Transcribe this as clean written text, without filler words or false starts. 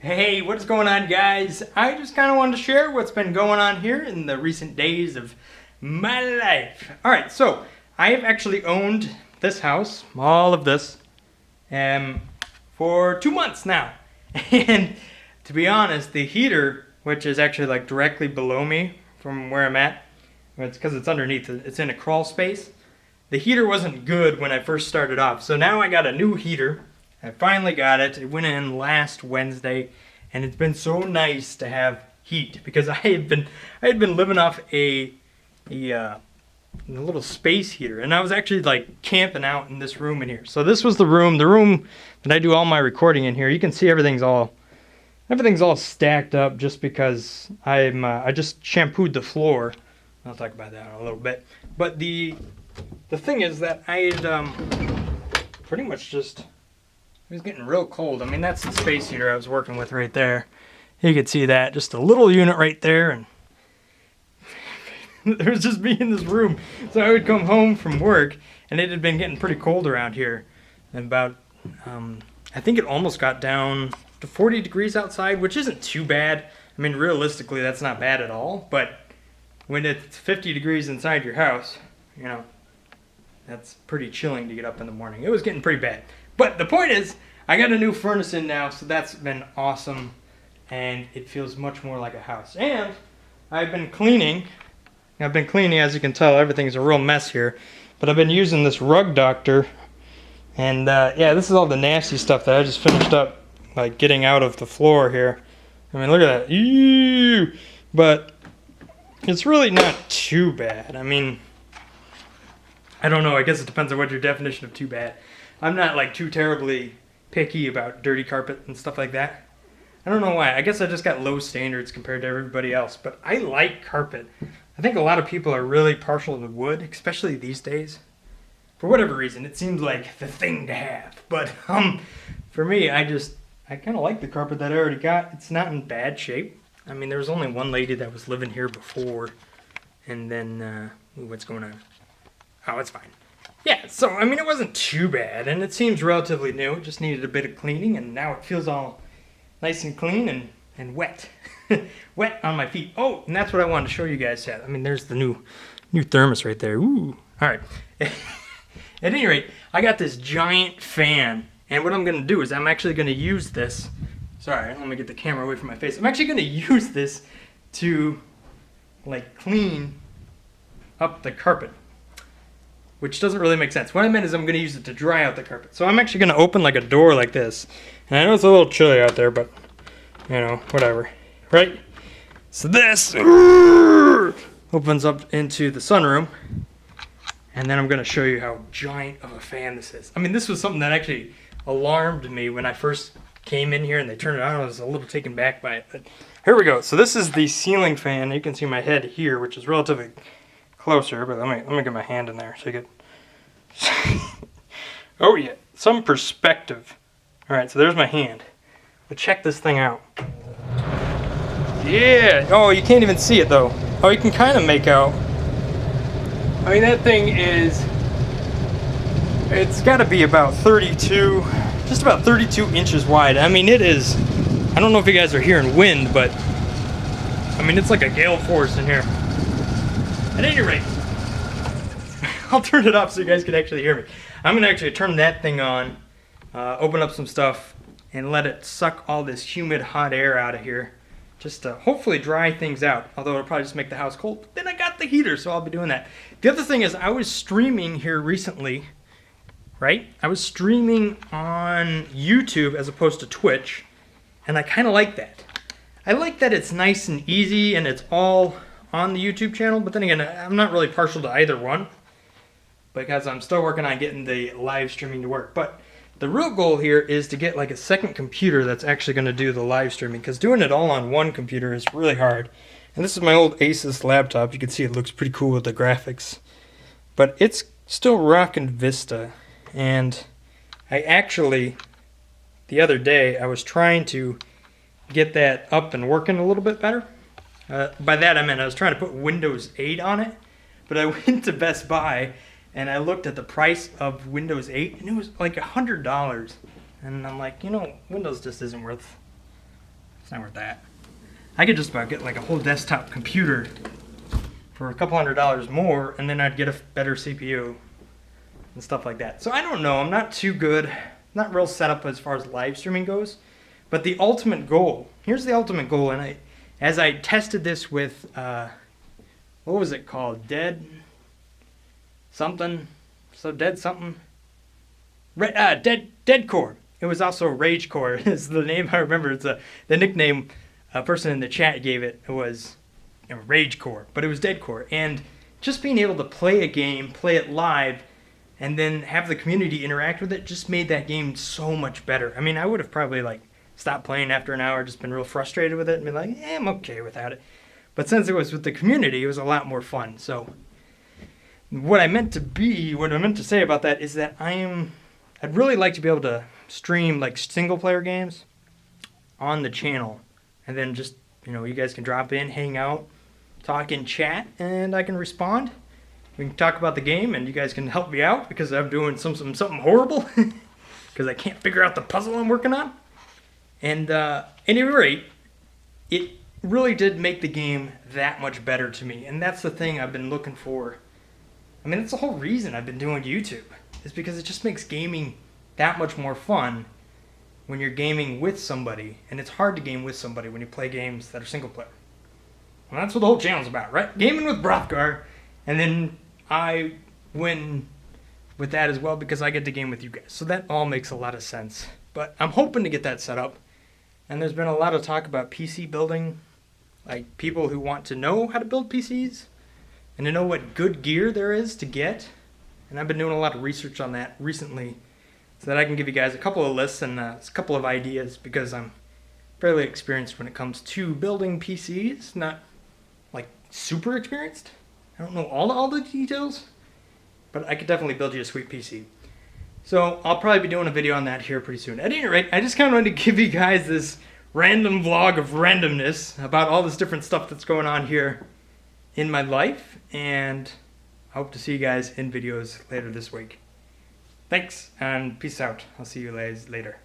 Hey, what's going on, guys? I just kind of wanted to share what's been going on here in the recent days of my life. Alright, so I have actually owned this house, all of this, for 2 months now. And to be honest, the heater, which is actually like directly below me from where I'm at, it's because it's underneath, it's in a crawl space. The heater wasn't good when I first started off, so now I got a new heater. I finally got it. It went in last Wednesday, and it's been so nice to have heat because I had been living off a little space heater, and I was actually like camping out in this room in here. So this was the room that I do all my recording in here. You can see everything's all stacked up just because I just shampooed the floor. I'll talk about that in a little bit. But the thing is that I had pretty much just, it was getting real cold. I mean, that's the space heater I was working with right there. You could see that, just a little unit right there, and there was just me in this room. So I would come home from work, and it had been getting pretty cold around here. And about, I think it almost got down to 40 degrees outside, which isn't too bad. I mean, realistically, that's not bad at all. But when it's 50 degrees inside your house, you know, that's pretty chilling to get up in the morning. It was getting pretty bad. But the point is, I got a new furnace in now, so that's been awesome. And it feels much more like a house. And I've been cleaning, as you can tell. Everything's a real mess here. But I've been using this rug doctor. And yeah, this is all the nasty stuff that I just finished up, like getting out of the floor here. I mean, look at that. Ew! But it's really not too bad. I mean, I don't know. I guess it depends on what your definition of too bad. I'm not like too terribly picky about dirty carpet and stuff like that. I don't know why. I guess I just got low standards compared to everybody else. But I like carpet. I think a lot of people are really partial to wood, especially these days. For whatever reason, it seems like the thing to have. But for me, I kind of like the carpet that I already got. It's not in bad shape. I mean, there was only one lady that was living here before. And then, what's going on? Oh, it's fine. Yeah, so, I mean, it wasn't too bad. And it seems relatively new. It just needed a bit of cleaning. And now it feels all nice and clean and wet. Wet on my feet. Oh, and that's what I wanted to show you guys. I mean, there's the new thermos right there. Ooh. All right. At any rate, I got this giant fan, and what I'm going to do is I'm actually going to use this. Sorry, let me get the camera away from my face. I'm actually going to use this to, like, clean up the carpet, which doesn't really make sense. What I meant is I'm going to use it to dry out the carpet. So I'm actually going to open, like, a door like this. And I know it's a little chilly out there, but, you know, whatever. Right? So this opens up into the sunroom. And then I'm going to show you how giant of a fan this is. I mean, this was something that actually alarmed me when I first came in here and they turned it on. I was a little taken back by it. But here we go. So this is the ceiling fan. You can see my head here, which is relatively closer. But let me get my hand in there so you get... Oh, yeah. Some perspective. All right, so there's my hand. But check this thing out. Yeah. Oh, you can't even see it, though. Oh, you can kind of make out... I mean, that thing is, it's got to be about 32, just about 32 inches wide. I mean, it is, I don't know if you guys are hearing wind, but, I mean, it's like a gale force in here. At any rate, I'll turn it off so you guys can actually hear me. I'm going to actually turn that thing on, open up some stuff, and let it suck all this humid, hot air out of here. Just to hopefully dry things out, although it'll probably just make the house cold. But then I got the heater, so I'll be doing that. The other thing is I was streaming here recently, right? I was streaming on YouTube as opposed to Twitch, and I kind of like that. I like that it's nice and easy, and it's all on the YouTube channel, but then again, I'm not really partial to either one, because I'm still working on getting the live streaming to work. But the real goal here is to get like a second computer that's actually going to do the live streaming, because doing it all on one computer is really hard. And this is my old Asus laptop. You can see it looks pretty cool with the graphics. But it's still rocking Vista. And I actually, the other day, I was trying to get that up and working a little bit better. By that I meant I was trying to put Windows 8 on it. But I went to Best Buy and I looked at the price of Windows 8, and it was like $100. And I'm like, you know, Windows just isn't worth not worth that. I could just about get like a whole desktop computer for a couple $100 more, and then I'd get a better CPU and stuff like that. So I don't know. I'm not too good. Not real set up as far as live streaming goes. But the ultimate goal. Here's the ultimate goal. And as I tested this with, what was it called? Dead something. So Dead something. Dead Core. It was also Rage Core is the name I remember. It's the nickname a person in the chat gave it. It was Rage Core, but it was Dead Core. And just being able to play a game, play it live, and then have the community interact with it just made that game so much better. I mean, I would have probably like stopped playing after an hour, just been real frustrated with it, and been like, I'm okay without it. But since it was with the community, it was a lot more fun. So what I meant to say about that is that I'd really like to be able to stream like single player games on the channel, and then just, you guys can drop in, hang out, talk in chat, and I can respond. We can talk about the game, and you guys can help me out because I'm doing something horrible because I can't figure out the puzzle I'm working on. And at any rate, it really did make the game that much better to me, and that's the thing I've been looking for. I mean, that's the whole reason I've been doing YouTube, is because it just makes gaming that much more fun when you're gaming with somebody, and it's hard to game with somebody when you play games that are single player. And that's what the whole channel's about, right? Gaming with Brothgar, and then I win with that as well because I get to game with you guys. So that all makes a lot of sense. But I'm hoping to get that set up. And there's been a lot of talk about PC building, like people who want to know how to build PCs and to know what good gear there is to get. And I've been doing a lot of research on that recently so that I can give you guys a couple of lists and a couple of ideas, because I'm fairly experienced when it comes to building PCs. Not like super experienced. I don't know all the details, but I could definitely build you a sweet PC. So I'll probably be doing a video on that here pretty soon. At any rate, I just kind of wanted to give you guys this random vlog of randomness about all this different stuff that's going on here in my life, and I hope to see you guys in videos later this week. Thanks, and peace out. I'll see you guys later.